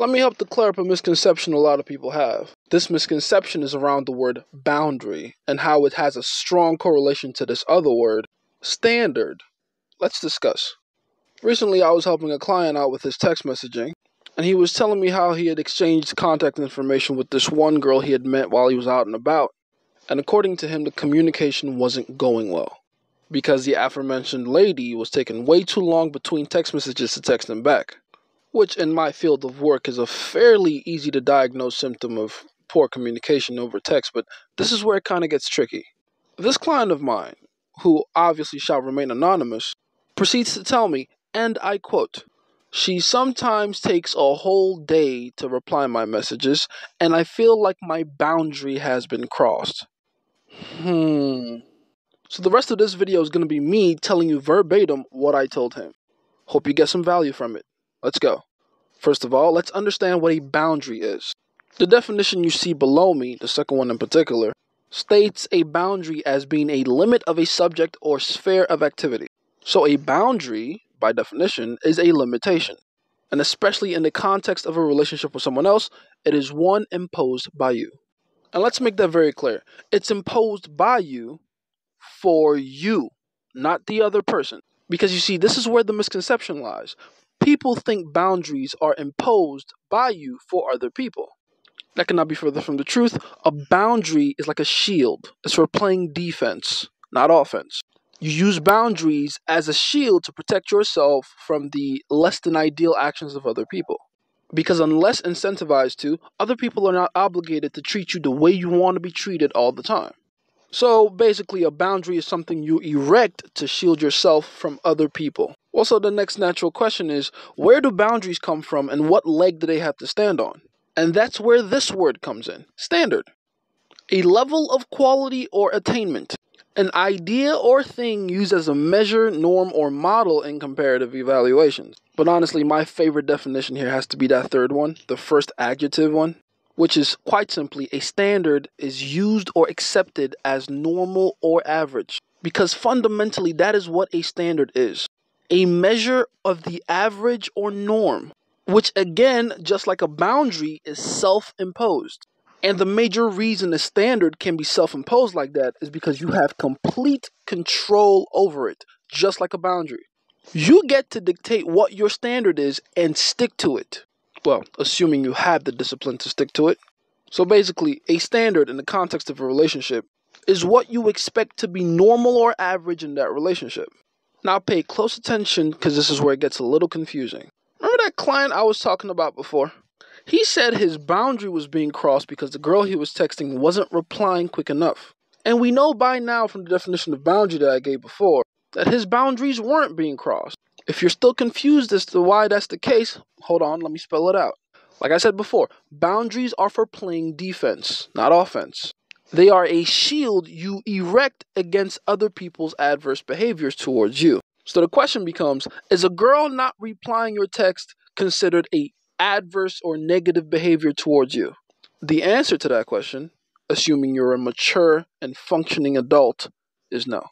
Let me help to clear up a misconception a lot of people have. This misconception is around the word boundary and how it has a strong correlation to this other word, standard. Let's discuss. Recently, I was helping a client out with his text messaging, and he was telling me how he had exchanged contact information with this one girl he had met while he was out and about. And according to him, the communication wasn't going well, because the aforementioned lady was taking way too long between text messages to text him back, which in my field of work is a fairly easy to diagnose symptom of poor communication over text, but this is where it kind of gets tricky. This client of mine, who obviously shall remain anonymous, proceeds to tell me, and I quote, "She sometimes takes a whole day to reply my messages, and I feel like my boundary has been crossed." So the rest of this video is going to be me telling you verbatim what I told him. Hope you get some value from it. Let's go. First of all, let's understand what a boundary is. The definition you see below me, the second one in particular, states a boundary as being a limit of a subject or sphere of activity. So a boundary, by definition, is a limitation. And especially in the context of a relationship with someone else, it is one imposed by you. And let's make that very clear. It's imposed by you for you, not the other person. Because you see, this is where the misconception lies. People think boundaries are imposed by you for other people. That cannot be further from the truth. A boundary is like a shield. It's for playing defense, not offense. You use boundaries as a shield to protect yourself from the less than ideal actions of other people. Because unless incentivized to, other people are not obligated to treat you the way you want to be treated all the time. So basically, a boundary is something you erect to shield yourself from other people. Also, the next natural question is, where do boundaries come from and what leg do they have to stand on? And that's where this word comes in, standard. A level of quality or attainment. An idea or thing used as a measure, norm, or model in comparative evaluations. But honestly, my favorite definition here has to be that third one, the first adjective one, which is quite simply a standard is used or accepted as normal or average. Because fundamentally, that is what a standard is. A measure of the average or norm, which again, just like a boundary, is self-imposed. And the major reason a standard can be self-imposed like that is because you have complete control over it, just like a boundary. You get to dictate what your standard is and stick to it. Well, assuming you have the discipline to stick to it. So basically, a standard in the context of a relationship is what you expect to be normal or average in that relationship. Now pay close attention because this is where it gets a little confusing. Remember that client I was talking about before? He said his boundary was being crossed because the girl he was texting wasn't replying quick enough. And we know by now from the definition of boundary that I gave before that his boundaries weren't being crossed. If you're still confused as to why that's the case, hold on, let me spell it out. Like I said before, boundaries are for playing defense, not offense. They are a shield you erect against other people's adverse behaviors towards you. So the question becomes, is a girl not replying your text considered a adverse or negative behavior towards you? The answer to that question, assuming you're a mature and functioning adult, is no.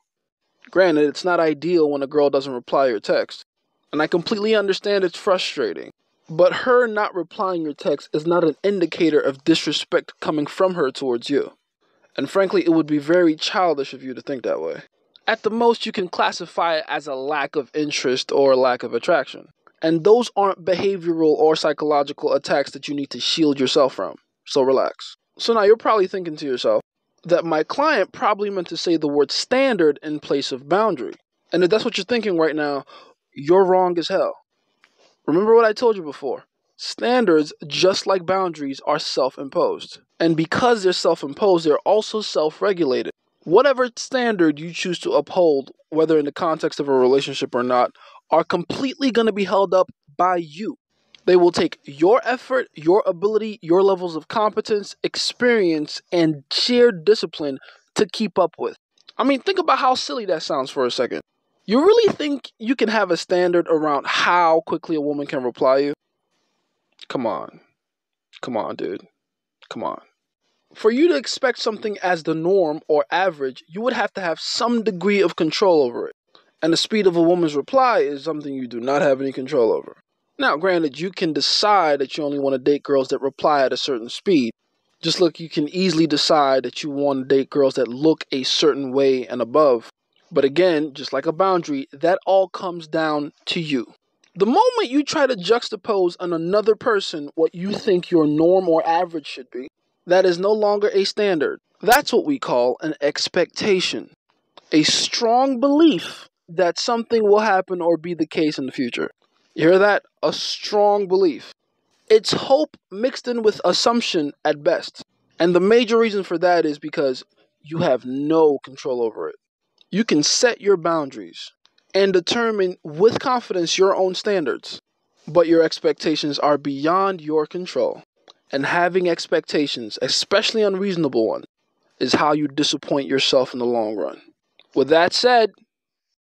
Granted, it's not ideal when a girl doesn't reply your text, and I completely understand it's frustrating, but her not replying your text is not an indicator of disrespect coming from her towards you. And frankly, it would be very childish of you to think that way. At the most, you can classify it as a lack of interest or a lack of attraction. And those aren't behavioral or psychological attacks that you need to shield yourself from. So relax. So now you're probably thinking to yourself that my client probably meant to say the word standard in place of boundary. And if that's what you're thinking right now, you're wrong as hell. Remember what I told you before. Standards, just like boundaries, are self-imposed. And because they're self-imposed, they're also self-regulated. Whatever standard you choose to uphold, whether in the context of a relationship or not, are completely going to be held up by you. They will take your effort, your ability, your levels of competence, experience, and sheer discipline to keep up with. I mean, think about how silly that sounds for a second. You really think you can have a standard around how quickly a woman can reply you? Come on. Come on, dude. Come on. For you to expect something as the norm or average, you would have to have some degree of control over it. And the speed of a woman's reply is something you do not have any control over. Now, granted, you can decide that you only want to date girls that reply at a certain speed. Just like you can easily decide that you want to date girls that look a certain way and above. But again, just like a boundary, that all comes down to you. The moment you try to juxtapose on another person what you think your norm or average should be, that is no longer a standard. That's what we call an expectation. A strong belief that something will happen or be the case in the future. You hear that? A strong belief. It's hope mixed in with assumption at best. And the major reason for that is because you have no control over it. You can set your boundaries and determine with confidence your own standards, but your expectations are beyond your control. And having expectations, especially unreasonable ones, is how you disappoint yourself in the long run. With that said,